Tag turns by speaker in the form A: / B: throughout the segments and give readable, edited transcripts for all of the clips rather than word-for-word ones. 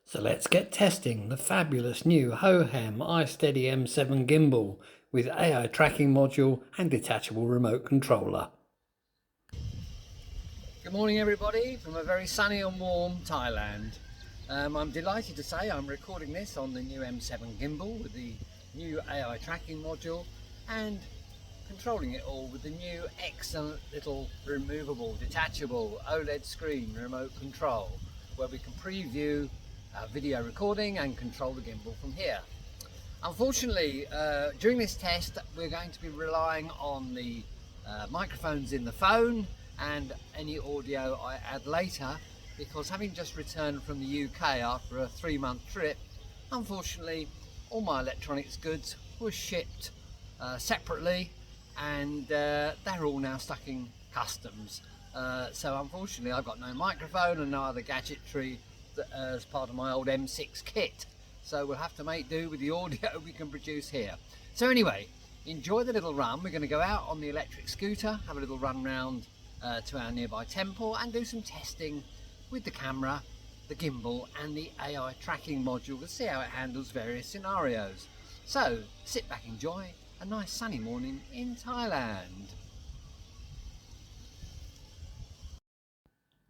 A: So let's get testing the fabulous new Hohem ISteady M7 gimbal with AI tracking module and detachable remote controller.
B: Good morning everybody from a very sunny and warm Thailand. I'm delighted to say I'm recording this on the new M7 gimbal with the new AI tracking module and controlling it all with the new excellent little removable detachable OLED screen remote control where we can preview our video recording and control the gimbal from here. Unfortunately, during this test we're going to be relying on the microphones in the phone and any audio I add later, because having just returned from the UK after a 3-month trip, unfortunately all my electronics goods were shipped separately and they're all now stuck in customs. So unfortunately I've got no microphone and no other gadgetry as part of my old M6 kit. So we'll have to make do with the audio we can produce here. So anyway, enjoy the little run. We're going to go out on the electric scooter, have a little run round to our nearby temple and do some testing with the camera, the gimbal and the AI tracking module to see how it handles various scenarios. So sit back, enjoy a nice sunny morning in Thailand.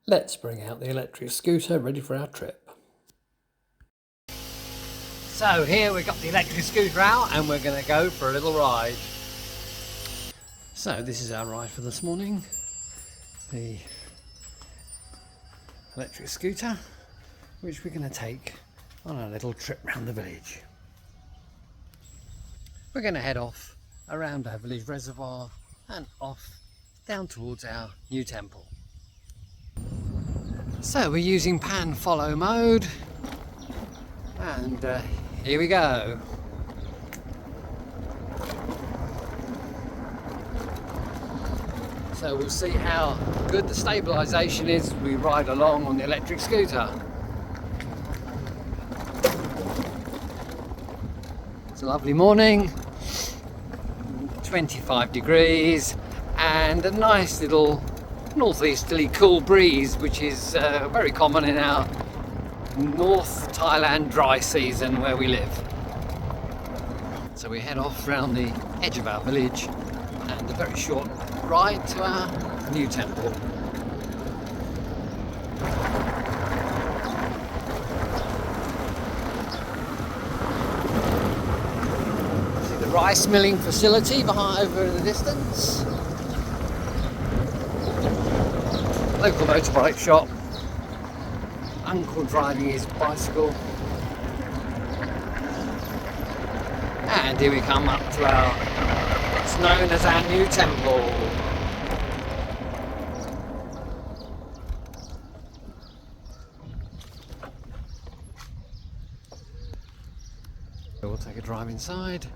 A: Let's bring out the electric scooter ready for our trip.
B: So here we've got the electric scooter out and we're going to go for a little ride.
A: So this is our ride for this morning. The electric scooter, which we're going to take on a little trip around the village. We're going to head off around our village reservoir and off down towards our new temple. So we're using pan follow mode and here we go. So we'll see how good the stabilisation is as we ride along on the electric scooter. It's a lovely morning, 25 degrees and a nice little northeasterly cool breeze, which is very common in our North Thailand dry season where we live. So we head off round the edge of our village and a very short ride to our new temple. See the rice milling facility behind over in the distance. Local motorbike shop. Uncle driving his bicycle. And here we come up to what's known as our new temple. So we'll take a drive inside.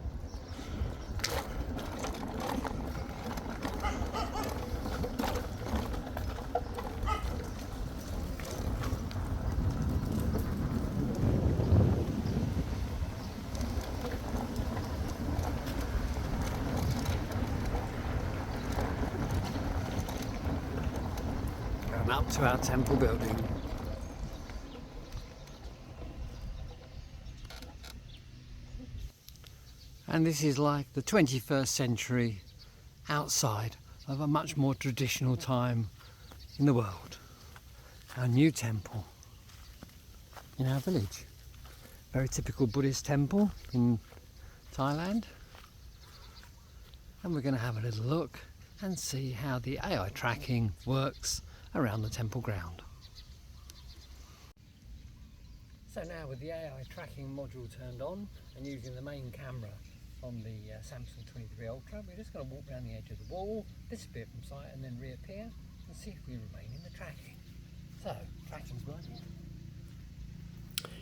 A: Up to our temple building. And this is like the 21st century outside of a much more traditional time in the world. Our new temple in our village. Very typical Buddhist temple in Thailand. And we're going to have a little look and see how the AI tracking works around the temple ground. So now with the AI tracking module turned on and using the main camera on the Samsung 23 Ultra, we're just going to walk around the edge of the wall, disappear from sight and then reappear and see if we remain in the tracking. So, tracking's working.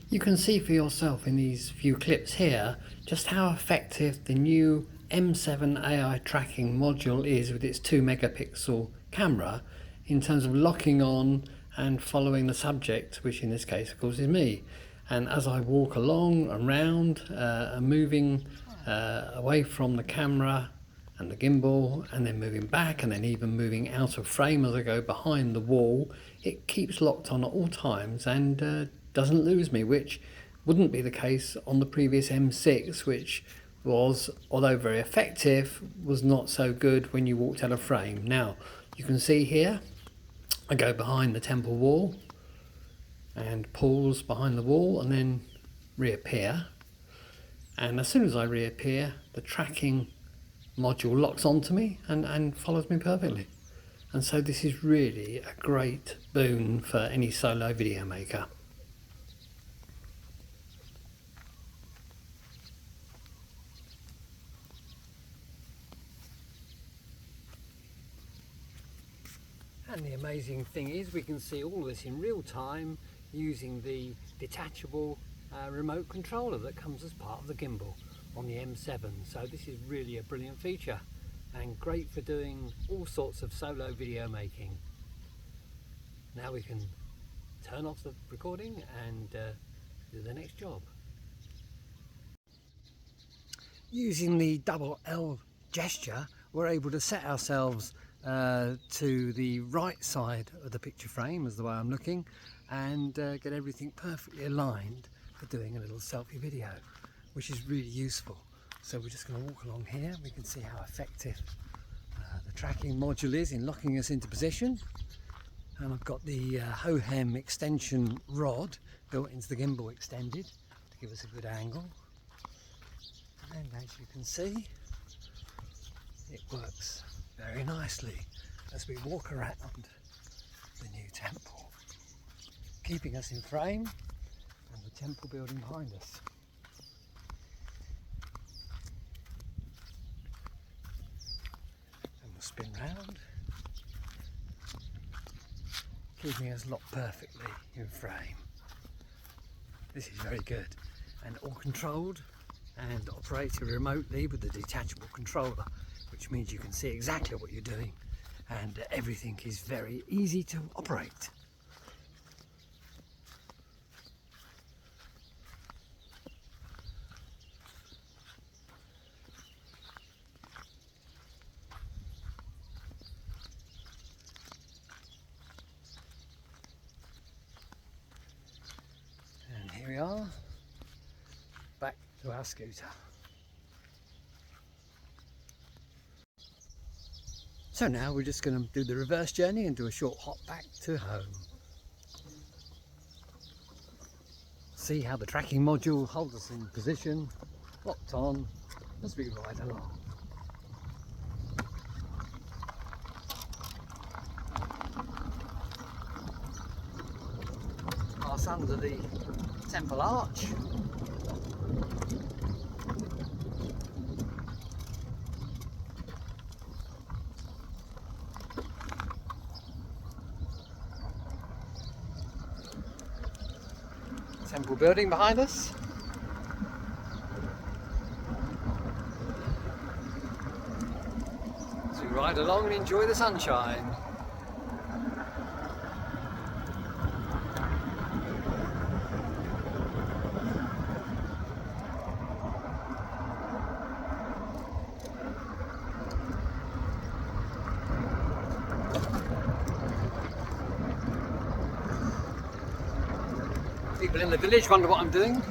A: You can see for yourself in these few clips here just how effective the new M7 AI tracking module is with its 2 megapixel camera in terms of locking on and following the subject, which in this case of course is me. And as I walk along, around, moving away from the camera and the gimbal, and then moving back, and then even moving out of frame as I go behind the wall, it keeps locked on at all times and doesn't lose me, which wouldn't be the case on the previous M6, which was, although very effective, was not so good when you walked out of frame. Now you can see here I go behind the temple wall and pause behind the wall and then reappear, and as soon as I reappear the tracking module locks onto me and follows me perfectly. And so this is really a great boon for any solo video maker. And the amazing thing is we can see all this in real time using the detachable remote controller that comes as part of the gimbal on the M7. So this is really a brilliant feature and great for doing all sorts of solo video making. Now we can turn off the recording and do the next job. Using the double L gesture, we're able to set ourselves to the right side of the picture frame, as the way I'm looking, and get everything perfectly aligned for doing a little selfie video, which is really useful. So we're just going to walk along here. We can see how effective the tracking module is in locking us into position. And I've got the Hohem extension rod built into the gimbal extended to give us a good angle. And as you can see, it works very nicely as we walk around the new temple, keeping us in frame and the temple building behind us. And we'll spin round, keeping us locked perfectly in frame. This is very good, and all controlled and operated remotely with the detachable controller, which means you can see exactly what you're doing and everything is very easy to operate. And here we are, back to our scooter. So now we're just going to do the reverse journey and do a short hop back to home. See how the tracking module holds us in position, locked on, as we ride along. Pass under the temple arch. Temple building behind us. So we ride along and enjoy the sunshine. People in the village wonder what I'm doing.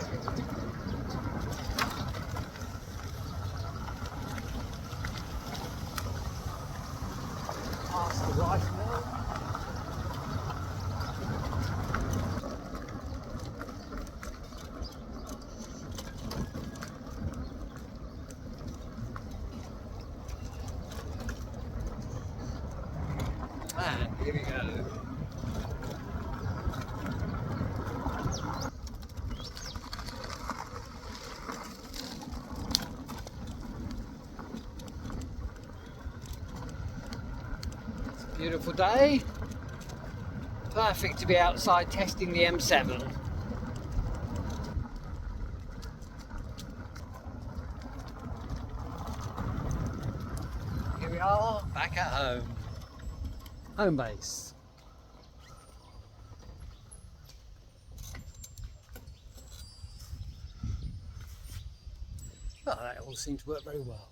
A: Past the rice mill. And here we go. Beautiful day, perfect to be outside testing the M7. Here we are, back at home, home base. Well, that all seemed to work very well.